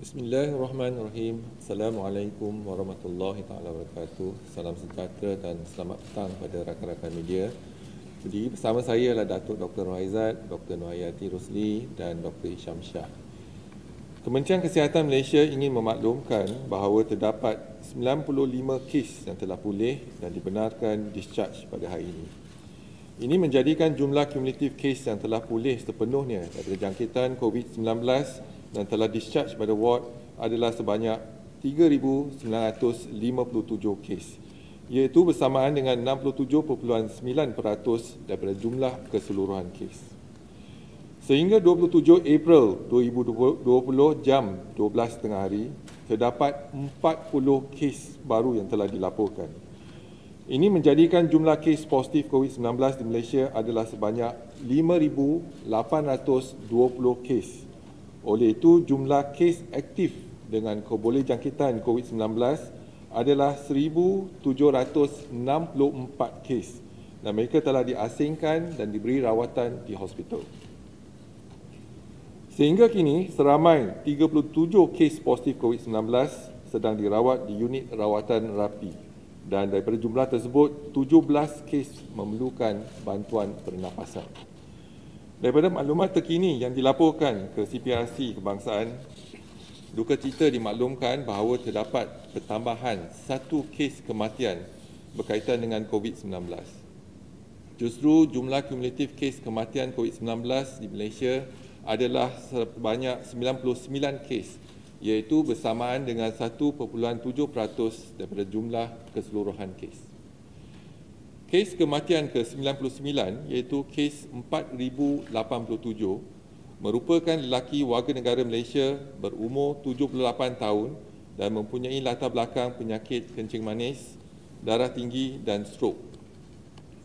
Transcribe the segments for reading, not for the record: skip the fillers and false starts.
Bismillahirrahmanirrahim. Assalamualaikum warahmatullahi taala wabarakatuh. Salam sejahtera dan selamat petang pada rakan-rakan media. Jadi bersama saya adalah Datuk Dr. Noor Dr. Noor Rosli dan Dr. Hisham Shah. Kementerian Kesihatan Malaysia ingin memaklumkan bahawa terdapat 95 kes yang telah pulih dan dibenarkan discharge pada hari ini. Ini menjadikan jumlah kumulatif kes yang telah pulih sepenuhnya daripada jangkitan COVID-19 dan telah discharge pada ward adalah sebanyak 3,957 kes, iaitu bersamaan dengan 67.9% daripada jumlah keseluruhan kes. Sehingga 27 April 2020 jam 12.30 hari, terdapat 40 kes baru yang telah dilaporkan. Ini menjadikan jumlah kes positif COVID-19 di Malaysia adalah sebanyak 5,820 kes. Oleh itu, jumlah kes aktif dengan keboleh jangkitan COVID-19 adalah 1,764 kes dan mereka telah diasingkan dan diberi rawatan di hospital. Sehingga kini, seramai 37 kes positif COVID-19 sedang dirawat di unit rawatan rapi dan daripada jumlah tersebut, 17 kes memerlukan bantuan pernafasan. Daripada maklumat terkini yang dilaporkan ke CPRC Kebangsaan, duka cita dimaklumkan bahawa terdapat pertambahan 1 kes kematian berkaitan dengan COVID-19. Justru jumlah kumulatif kes kematian COVID-19 di Malaysia adalah sebanyak 99 kes, iaitu bersamaan dengan 1.7% daripada jumlah keseluruhan kes. Kes kematian ke-99 iaitu kes 4,087 merupakan lelaki warga negara Malaysia berumur 78 tahun dan mempunyai latar belakang penyakit kencing manis, darah tinggi dan strok.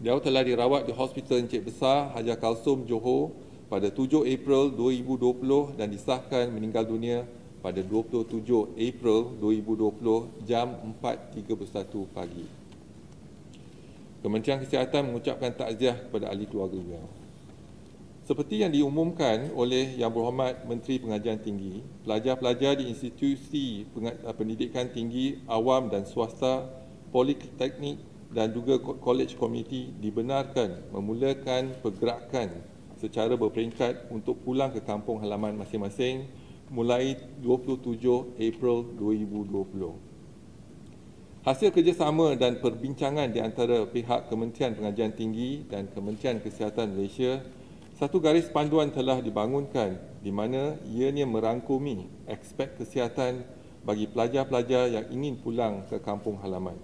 Dia telah dirawat di Hospital Encik Besar Hajar Kalsum, Johor pada 7 April 2020 dan disahkan meninggal dunia pada 27 April 2020 jam 4.31 pagi. Kementerian Kesihatan mengucapkan takziah kepada ahli keluarga beliau. Seperti yang diumumkan oleh Yang Berhormat Menteri Pengajian Tinggi, pelajar-pelajar di institusi pendidikan tinggi awam dan swasta, politeknik dan juga college community dibenarkan memulakan pergerakan secara berperingkat untuk pulang ke kampung halaman masing-masing mulai 27 April 2020. Hasil kerjasama dan perbincangan di antara pihak Kementerian Pengajian Tinggi dan Kementerian Kesihatan Malaysia, satu garis panduan telah dibangunkan di mana ianya merangkumi aspek kesihatan bagi pelajar-pelajar yang ingin pulang ke kampung halaman.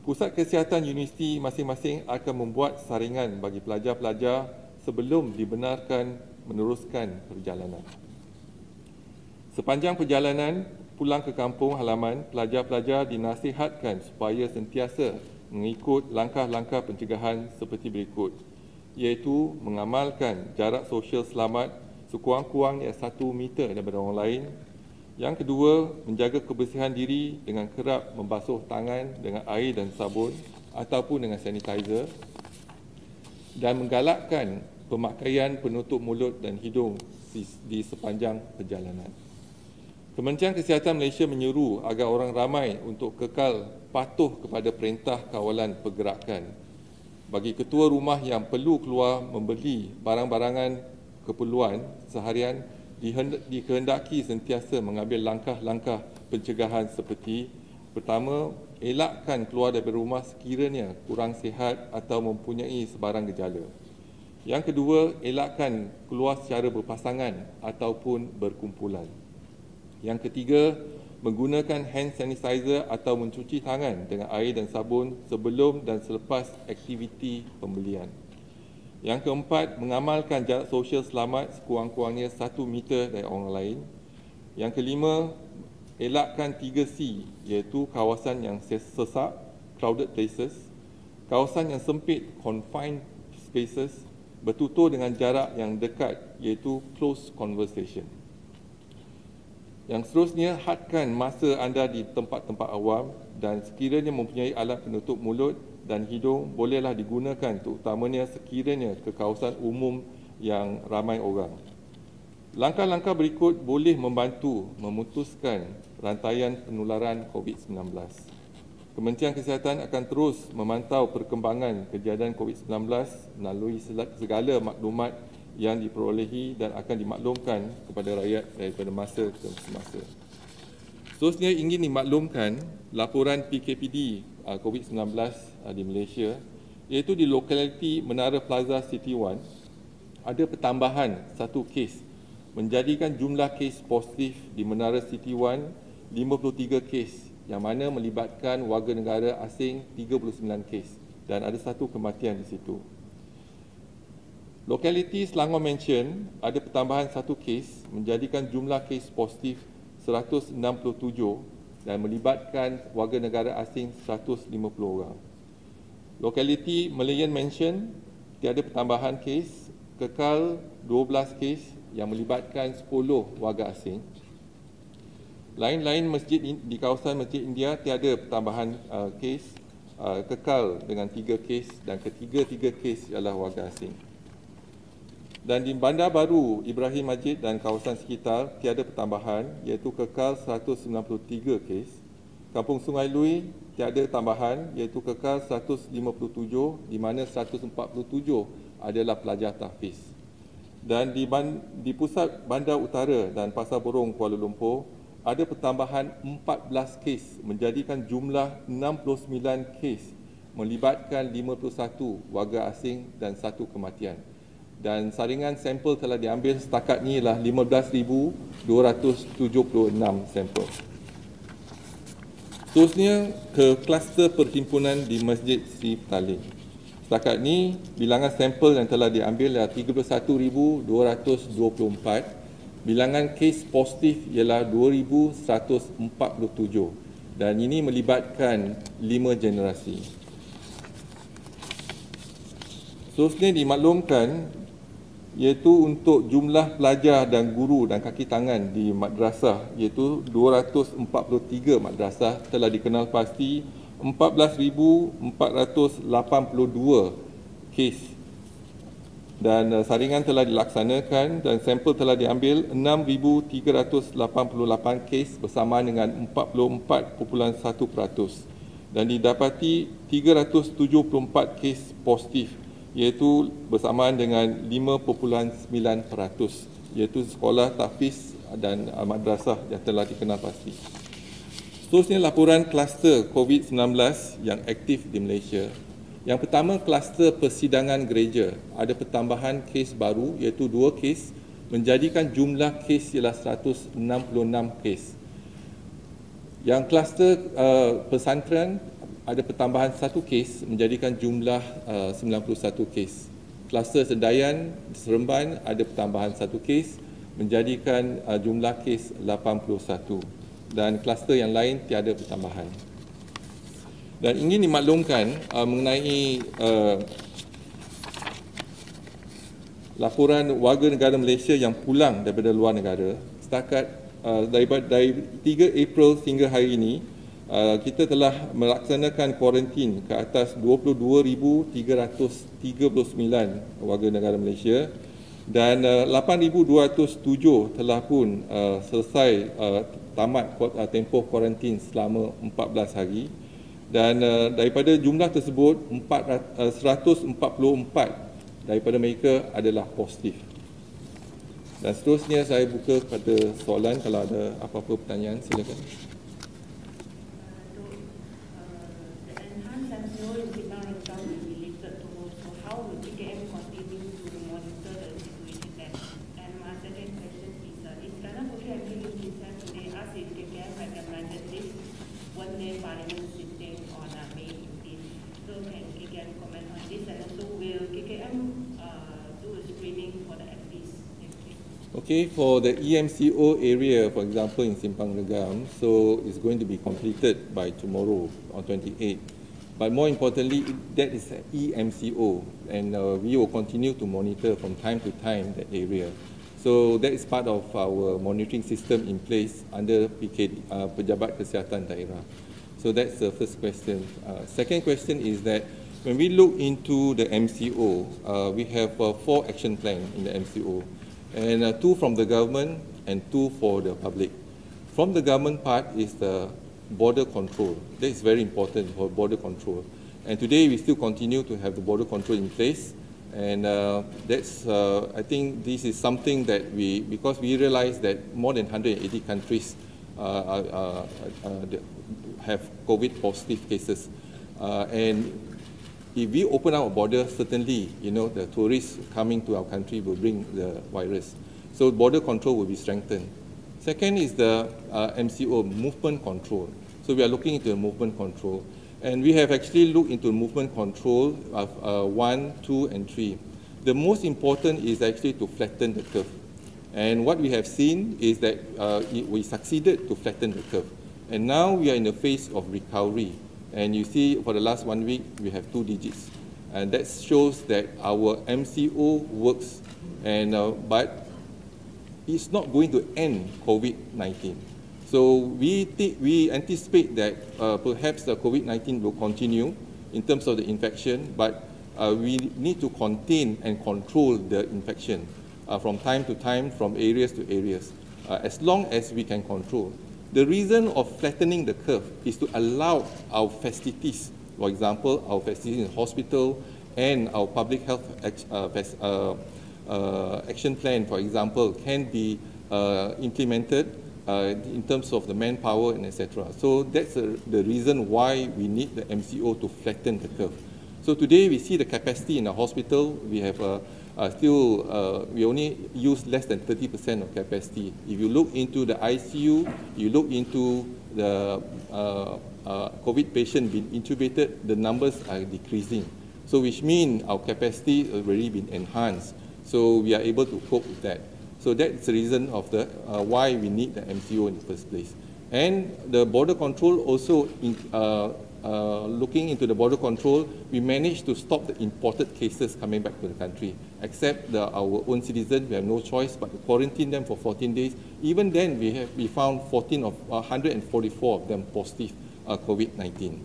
Pusat Kesihatan Universiti masing-masing akan membuat saringan bagi pelajar-pelajar sebelum dibenarkan meneruskan perjalanan. Sepanjang perjalanan pulang ke kampung halaman, pelajar-pelajar dinasihatkan supaya sentiasa mengikut langkah-langkah pencegahan seperti berikut, iaitu mengamalkan jarak sosial selamat sekurang-kurangnya 1 meter daripada orang lain. Yang kedua, menjaga kebersihan diri dengan kerap membasuh tangan dengan air dan sabun ataupun dengan sanitizer dan menggalakkan pemakaian penutup mulut dan hidung di sepanjang perjalanan. Kementerian Kesihatan Malaysia menyeru agar orang ramai untuk kekal patuh kepada perintah kawalan pergerakan. Bagi ketua rumah yang perlu keluar membeli barang-barangan keperluan seharian, dikehendaki sentiasa mengambil langkah-langkah pencegahan seperti: pertama, elakkan keluar daripada rumah sekiranya kurang sihat atau mempunyai sebarang gejala. Yang kedua, elakkan keluar secara berpasangan ataupun berkumpulan. Yang ketiga, menggunakan hand sanitizer atau mencuci tangan dengan air dan sabun sebelum dan selepas aktiviti pembelian. Yang keempat, mengamalkan jarak sosial selamat sekurang-kurangnya 1 meter dari orang lain. Yang kelima, elakkan 3C, iaitu kawasan yang sesak, crowded places, kawasan yang sempit, confined spaces, bertutur dengan jarak yang dekat, iaitu close conversation. Yang seterusnya, hadkan masa anda di tempat-tempat awam dan sekiranya mempunyai alat penutup mulut dan hidung, bolehlah digunakan terutamanya sekiranya ke kawasan umum yang ramai orang. Langkah-langkah berikut boleh membantu memutuskan rantaian penularan COVID-19. Kementerian Kesihatan akan terus memantau perkembangan kejadian COVID-19 melalui segala maklumat yang diperolehi dan akan dimaklumkan kepada rakyat daripada masa ke masa. Seterusnya ingin dimaklumkan laporan PKPD COVID-19 di Malaysia, iaitu di lokaliti Menara Plaza City 1 ada pertambahan satu kes, menjadikan jumlah kes positif di Menara City 1 53 kes, yang mana melibatkan warga negara asing 39 kes dan ada satu kematian di situ. Lokaliti Selangor Mansion ada pertambahan satu kes, menjadikan jumlah kes positif 167 dan melibatkan warga negara asing 150 orang. Lokaliti Malayan Mansion tiada pertambahan kes, kekal 12 kes yang melibatkan 10 warga asing. Lain-lain masjid di kawasan Masjid India tiada pertambahan kes, kekal dengan 3 kes dan ketiga-tiga kes ialah warga asing. Dan di Bandar Baru Ibrahim Majid dan kawasan sekitar tiada pertambahan, iaitu kekal 193 kes. Kampung Sungai Lui tiada tambahan, iaitu kekal 157, di mana 147 adalah pelajar tahfiz. Dan di pusat Bandar Utara dan Pasar Borong Kuala Lumpur ada pertambahan 14 kes, menjadikan jumlah 69 kes, melibatkan 51 warga asing dan 1 kematian. Dan saringan sampel telah diambil setakat ni ialah 15,276 sampel. Seterusnya ke kluster perhimpunan di Masjid Sri Petaling. Setakat ni bilangan sampel yang telah diambil ialah 31,224. Bilangan kes positif ialah 2,147 dan ini melibatkan 5 generasi. Seterusnya dimaklumkan iaitu untuk jumlah pelajar dan guru dan kaki tangan di madrasah, iaitu 243 madrasah telah dikenal pasti 14,482 kes. Dan saringan telah dilaksanakan dan sampel telah diambil 6,388 kes bersamaan dengan 44.1%. Dan didapati 374 kes positif, iaitu bersamaan dengan 5.9%, iaitu sekolah tahfiz dan madrasah yang telah dikenal pasti. Seterusnya laporan kluster COVID-19 yang aktif di Malaysia. Yang pertama, kluster persidangan gereja. Ada pertambahan kes baru, iaitu 2 kes, menjadikan jumlah kes ialah 166 kes. Yang kluster pesantren ada pertambahan 1 kes, menjadikan jumlah 91 kes. Kluster Sedayan Seremban ada pertambahan 1 kes, menjadikan jumlah kes 81. Dan kluster yang lain tiada pertambahan. Dan ingin dimaklumkan mengenai laporan warga negara Malaysia yang pulang daripada luar negara. Setakat dari 3 April hingga hari ini, kita telah melaksanakan kuarantin ke atas 22,339 warga negara Malaysia dan 8,207 telah pun selesai tamat tempoh kuarantin selama 14 hari. Dan daripada jumlah tersebut 144 daripada mereka adalah positif. Dan seterusnya saya buka kepada soalan, kalau ada apa-apa pertanyaan silakan. Okay, for the EMCO area, for example, in Simpang Regam, so it's going to be completed by tomorrow on 28. But more importantly, that is an EMCO, and we will continue to monitor from time to time that area. So that is part of our monitoring system in place under PKD, Pejabat Kesihatan Daerah. So that's the first question. Second question is that when we look into the MCO, we have 4 action plans in the MCO. and 2 from the government and 2 for the public. From the government part is the border control. That is very important for border control. And today we still continue to have the border control in place. And I think this is something that because we realize that more than 180 countries have COVID positive cases. And if we open our border, certainly, the tourists coming to our country will bring the virus. So border control will be strengthened. Second is the MCO, movement control. So we are looking into the movement control. And we have actually looked into movement control of 1, 2, and 3. The most important is actually to flatten the curve. And what we have seen is that we succeeded to flatten the curve. And now we are in the phase of recovery. And you see for the last 1 week, we have 2 digits. And that shows that our MCO works. And, but it's not going to end COVID-19. So we anticipate that perhaps the COVID-19 will continue in terms of the infection, but we need to contain and control the infection from time to time, from areas to areas, as long as we can control. The reason of flattening the curve is to allow our facilities, for example, our facilities in hospital and our public health action plan, for example, can be implemented in terms of the manpower and etc. So that's the reason why we need the MCO to flatten the curve. So today we see the capacity in the hospital, we have we only use less than 30% of capacity. If you look into the ICU, you look into the COVID patient being intubated, the numbers are decreasing. So which means our capacity has already been enhanced. So we are able to cope with that. So that's the reason of why we need the MCO in the first place. And the border control also, looking into the border control, we managed to stop the imported cases coming back to the country. Except our own citizens, we have no choice but to quarantine them for 14 days. Even then, we found 144 of them positive COVID-19.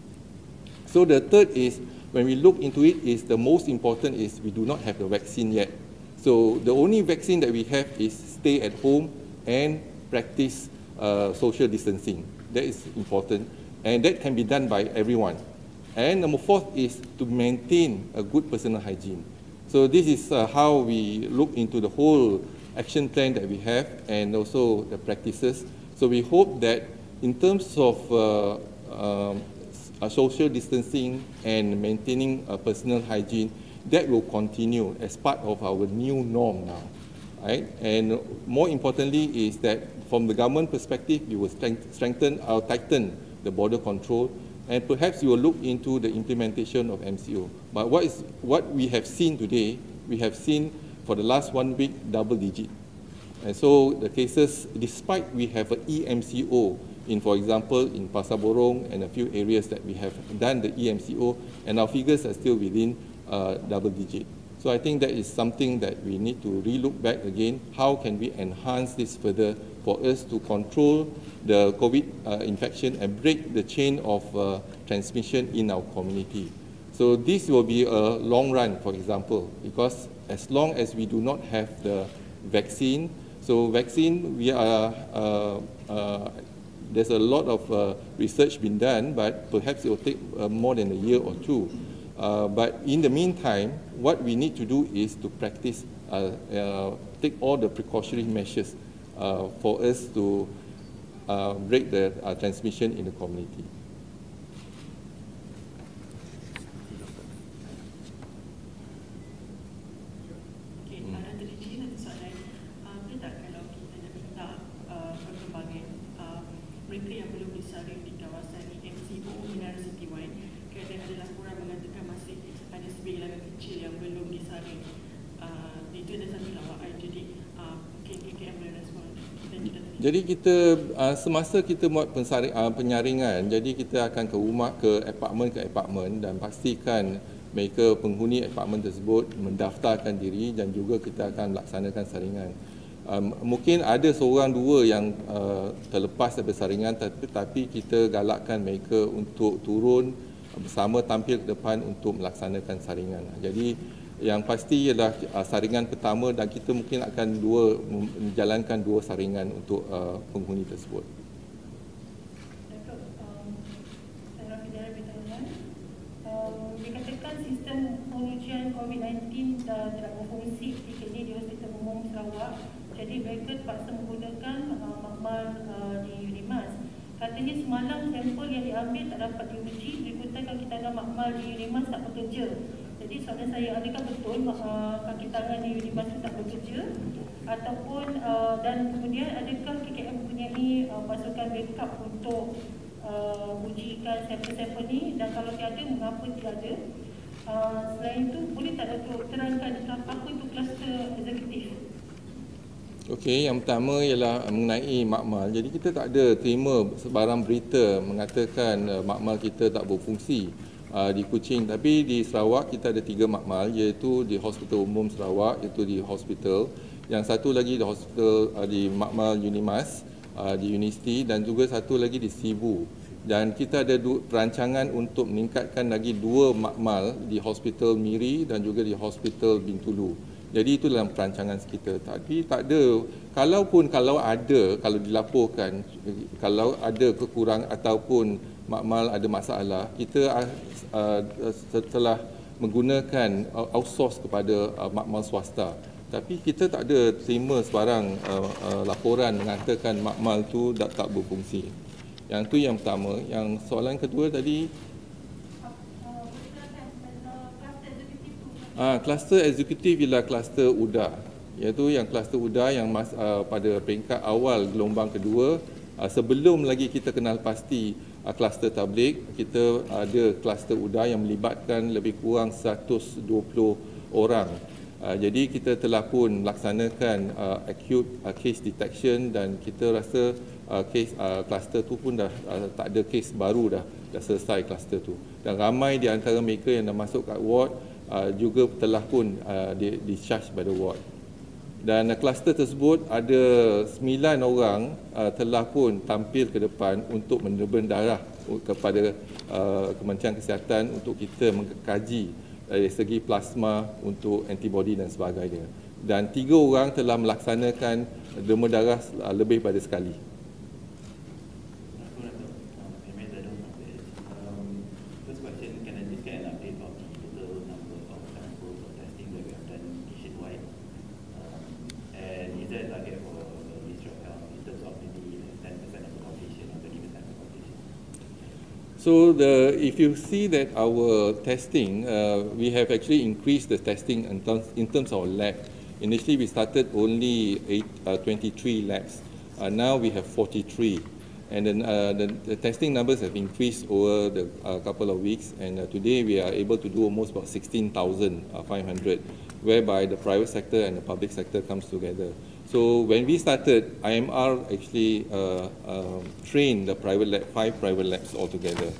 So the third is, when we look into it, is the most important is we do not have the vaccine yet. So the only vaccine that we have is stay at home and practice social distancing. That is important, and that can be done by everyone. And number 4 is to maintain a good personal hygiene. So this is how we look into the whole action plan that we have and also the practices. So we hope that in terms of social distancing and maintaining personal hygiene, that will continue as part of our new norm now, right? And more importantly is that from the government perspective, we will tighten the border control, and perhaps we will look into the implementation of MCO. But what we have seen today, we have seen for the last 1 week double digit. And so the cases, despite we have an EMCO in, for example, in Pasar Borong and a few areas that we have done the EMCO, and our figures are still within double digit. So I think that is something that we need to relook back again. How can we enhance this further for us to control the COVID infection and break the chain of transmission in our community? So this will be a long run, for example, because as long as we do not have the vaccine, so vaccine, there's a lot of research been done, but perhaps it will take more than a year or 2. But in the meantime, what we need to do is to practice, take all the precautionary measures for us to break the transmission in the community. Okay, Datuk Diji, nanti soalan, boleh tak kalau kita nak minta perkembangan mereka yang belum disaring di kawasan MCO Menara City Wine, kerana ada laporan mengatakan masih ada sebilangan kecil yang belum disaring. Itu ada satu lawaan, jadi mungkin KKM boleh respon. Jadi kita semasa kita buat penyaringan, jadi kita akan ke rumah, ke apartmen dan pastikan mereka penghuni apartmen tersebut mendaftarkan diri, dan juga kita akan melaksanakan saringan. Mungkin ada seorang dua yang terlepas dari saringan, tetapi kita galakkan mereka untuk turun bersama, tampil ke depan untuk melaksanakan saringan. Jadi Yang pasti ialah saringan pertama dan kita mungkin akan menjalankan dua saringan untuk penghuni tersebut. Datuk, saya Rafidah bertanya, dikatakan sistem pengujian COVID-19 dah tidak berfungsi ketika ini di Hospital Umum Sarawak, jadi mereka terpaksa menggunakan makmal di Unimas. Katanya semalam sampel yang diambil tak dapat diuji, berikutan kaki tangan makmal di Unimas tak bekerja. Jadi soalan saya, adakah betul kaki tangan di Unimas itu tak bekerja? Ataupun dan kemudian adakah KKM mempunyai pasukan backup untuk ujikan sampel-sampel ni, dan kalau tiada, mengapa tiada? Selain itu, boleh tak Datuk terangkan apa itu kluster eksekutif? Okey, yang pertama ialah mengenai makmal. Jadi kita tak ada terima sebarang berita mengatakan makmal kita tak berfungsi di Kuching. Tapi di Sarawak kita ada 3 makmal, iaitu di Hospital Umum Sarawak, iaitu di hospital. Yang satu lagi di hospital di makmal Unimas, di Universiti, dan juga satu lagi di Sibu. Dan kita ada perancangan untuk meningkatkan lagi 2 makmal di Hospital Miri dan juga di Hospital Bintulu. Jadi itu dalam perancangan kita. Tapi tak ada, kalau dilaporkan, kalau ada kekurangan ataupun makmal ada masalah, kita telah menggunakan outsource kepada makmal swasta. Tapi kita tak ada terima sebarang laporan mengatakan makmal tu tak berfungsi. Yang tu yang pertama. Yang soalan kedua tadi, kluster eksekutif ialah kluster UDA, iaitu yang kluster UDA yang pada peringkat awal gelombang kedua, sebelum lagi kita kenal pasti kluster tablik, kita ada kluster UDA yang melibatkan lebih kurang 120 orang. Jadi kita telah pun melaksanakan acute case detection, dan kita rasa kluster tu pun dah tak ada kes baru, dah selesai kluster tu. Dan ramai di antara mereka yang dah masuk kat ward juga telah pun discharge pada ward. Dan kluster tersebut ada 9 orang telah pun tampil ke depan untuk menerban darah kepada Kementerian Kesihatan untuk kita mengkaji dari segi plasma untuk antibody dan sebagainya. Dan 3 orang telah melaksanakan derma darah lebih pada sekali. So if you see that our testing, we have actually increased the testing in terms of lab. Initially we started only 23 labs. Now we have 43. And then the testing numbers have increased over the couple of weeks, and today we are able to do almost about 16,500, whereby the private sector and the public sector comes together. So when we started, IMR actually trained the private lab, 5 private labs altogether.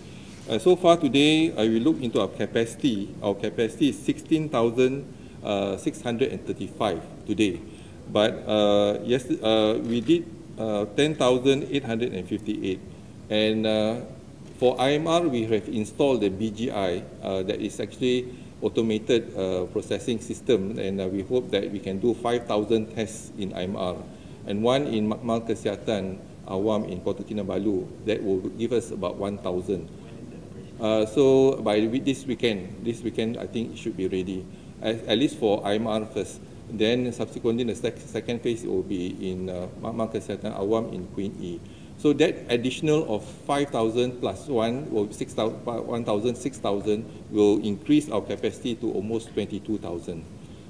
So far today, we look into our capacity. Our capacity is 16,635 today. But yes, we did 10,858. And for IMR, we have installed the BGI that is actually automated processing system, and we hope that we can do 5,000 tests in IMR and 1 in Makmal Kesihatan Awam in Kota Kinabalu. That will give us about 1,000. So by this weekend I think it should be ready, at least for IMR first. Then subsequently the second phase will be in Makmal Kesihatan Awam in Queen E. So that additional of 5,000 plus 1, or 6,000, 1,000, 6,000 will increase our capacity to almost 22,000.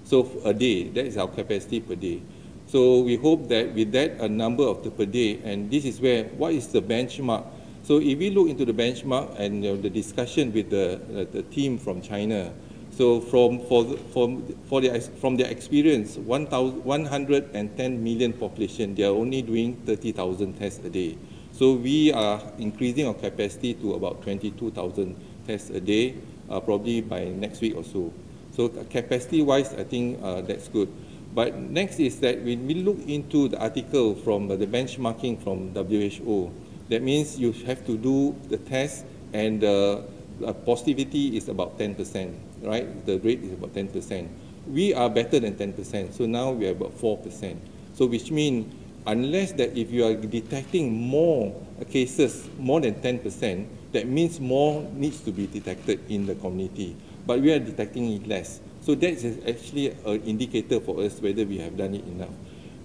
So a day, that is our capacity per day. So we hope that with that a number of per day, and this is where, what is the benchmark? So if we look into the benchmark and the discussion with the team from China, so from their experience, 110 million population, they are only doing 30,000 tests a day. So we are increasing our capacity to about 22,000 tests a day, probably by next week or so. So capacity-wise, I think that's good. But next is that when we look into the article from the benchmarking from WHO, that means you have to do the test, and positivity is about 10%. right? The rate is about 10%. We are better than 10%, so now we are about 4%. So which means unless that if you are detecting more cases, more than 10%, that means more needs to be detected in the community. But we are detecting it less. So that is actually an indicator for us whether we have done it enough.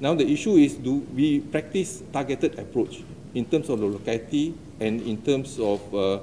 Now the issue is, do we practice targeted approach in terms of the locality and in terms of a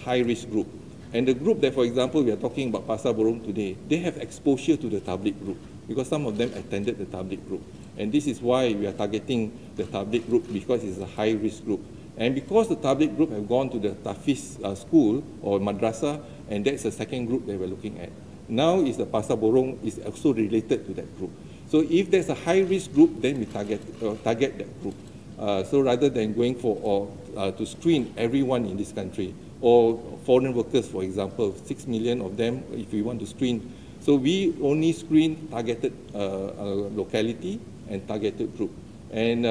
high-risk group? And the group that, for example, we are talking about Pasar Borong today, they have exposure to the tabligh group because some of them attended the tabligh group. And this is why we are targeting the tabligh group, because it's a high-risk group. And because the tabligh group have gone to the Tafiz school or madrasah, and that's the second group that we're looking at. Now is the Pasar Borong is also related to that group. So if there's a high-risk group, then we target that group. So rather than going for to screen everyone in this country, or foreign workers, for example, 6 million of them, if we want to screen. So we only screen targeted locality and targeted group. And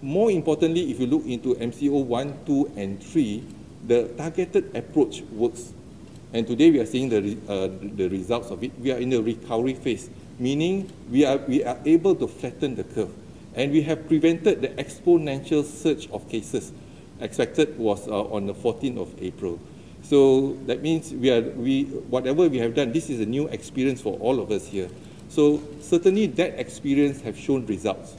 more importantly, if you look into MCO 1, 2, and 3, the targeted approach works. And today we are seeing the results of it. We are in the recovery phase, meaning we are able to flatten the curve. And we have prevented the exponential surge of cases. Expected was on the 14th of April. So that means whatever we have done, this is a new experience for all of us here. So certainly that experience has shown results.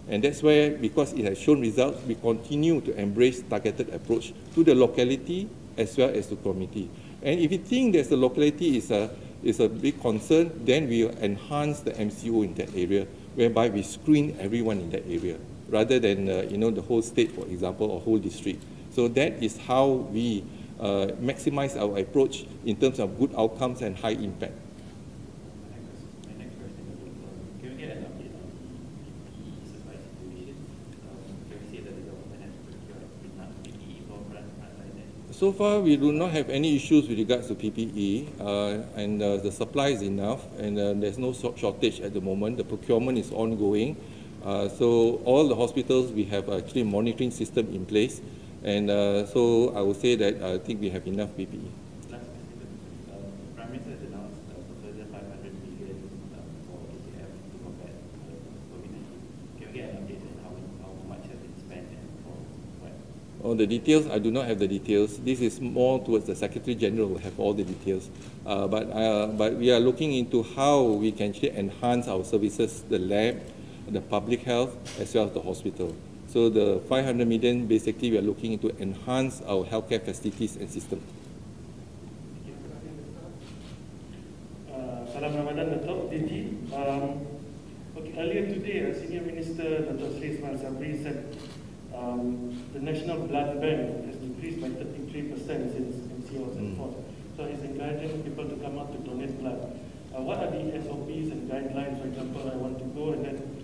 And that's where, because it has shown results, we continue to embrace targeted approach to the locality as well as the community. And if you think that the locality is a big concern, then we enhance the MCO in that area, whereby we screen everyone in that area, rather than the whole state, for example, or whole district. So that is how we maximize our approach in terms of good outcomes and high impact. My next question is, can we get an update on the supply situation? Can we say that the government has procured enough PPE for frontline? So far, we do not have any issues with regards to PPE, and the supply is enough, and there's no shortage at the moment. The procurement is ongoing. So all the hospitals, we have actually a monitoring system in place, and so I would say that I think we have enough PPE. Last question, the Prime Minister has announced a further 500 million for ACF to combat COVID-19. Can we get an update on how much has been spent and for what? Oh, the details, I do not have the details. This is more towards the Secretary General will have all the details. But we are looking into how we can actually enhance our services, the lab, the public health, as well as the hospital. So the 500 million, basically we are looking into enhance our healthcare facilities and system. Salam Ramadan, Datuk, DG. Earlier today, Senior Minister Datuk Sri Ismail Sabri said the National Blood Bank has increased by 33% since MCO was enforced. So he's encouraging people to come out to donate blood. What are the SOPs and guidelines? For example, I want to go and then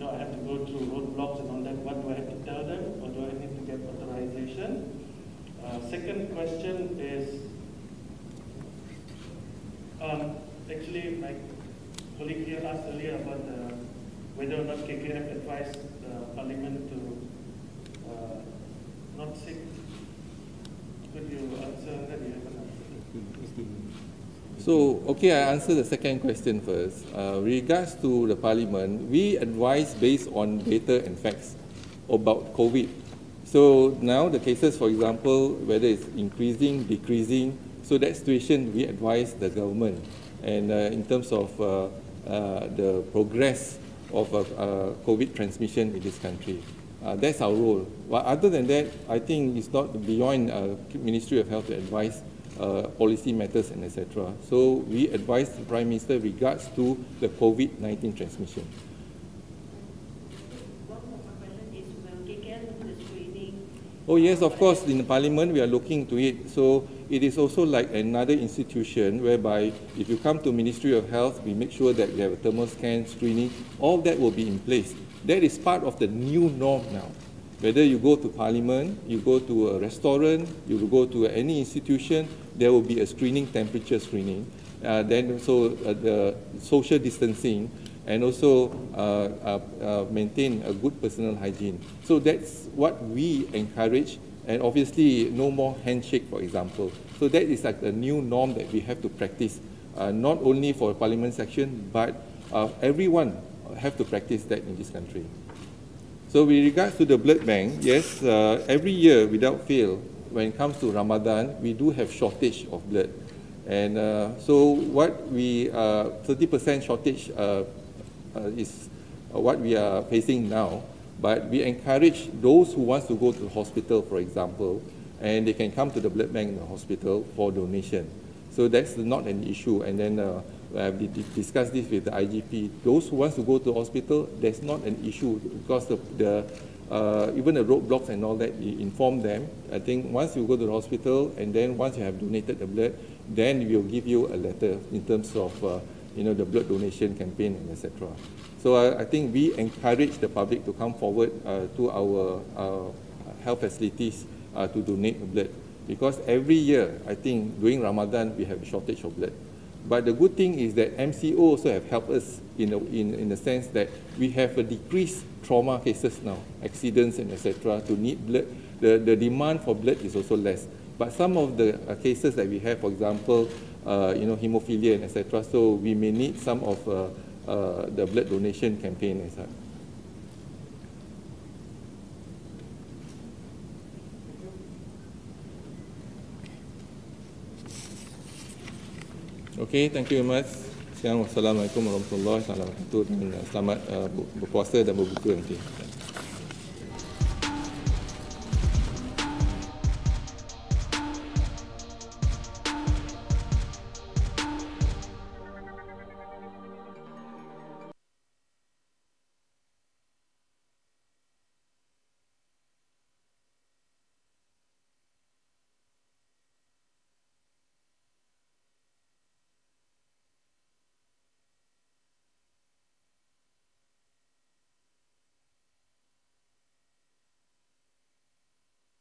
I have to go through roadblocks and all that. What do I have to tell them, or do I need to get authorization? Second question is, actually my colleague here asked earlier about whether or not KKF advised Parliament to not seek. Could you answer that? You haven't answered. So, okay, I answer the second question first. Regards to the Parliament, we advise based on data and facts about COVID. So now the cases, for example, whether it's increasing, decreasing, so that situation we advise the government. And in terms of the progress of COVID transmission in this country. That's our role. But other than that, I think it's not beyond Ministry of Health to advise policy matters and etc. So we advise the Prime Minister regards to the COVID-19 transmission. Oh yes, of course, in the Parliament we are looking into it. So it is also like another institution whereby if you come to Ministry of Health, we make sure that we have a thermal scan, screening, all that will be in place. That is part of the new norm now. Whether you go to Parliament, you go to a restaurant, you go to any institution, there will be a screening, temperature screening. Then also the social distancing, and also maintain a good personal hygiene. So that's what we encourage And obviously, no more handshake, for example. So that is like a new norm that we have to practice, not only for Parliament section, but everyone have to practice that in this country. So with regards to the blood bank, yes, every year without fail, when it comes to Ramadan, we do have shortage of blood. And so what we, 30% shortage is what we are facing now. But we encourage those who want to go to the hospital, for example, and they can come to the blood bank in the hospital for donation. So that's not an issue. And then I've discussed this with the IGP. Those who want to go to the hospital, that's not an issue because even the roadblocks and all that, you inform them. I think once you go to the hospital and then once you have donated the blood, then we will give you a letter in terms of the blood donation campaign, and etc. So I think we encourage the public to come forward to our health facilities to donate blood, because every year, I think during Ramadan, we have a shortage of blood. But the good thing is that MCO also have helped us in the sense that we have a decreased trauma cases now, accidents and etc. to need blood. The demand for blood is also less. But some of the cases that we have, for example, hemophilia and etc. So we may need some of the blood donation campaign as well. Okay, thank you very much. Wassalamualaikum warahmatullahi wabarakatuh. Selamat berpuasa dan berbuka nanti.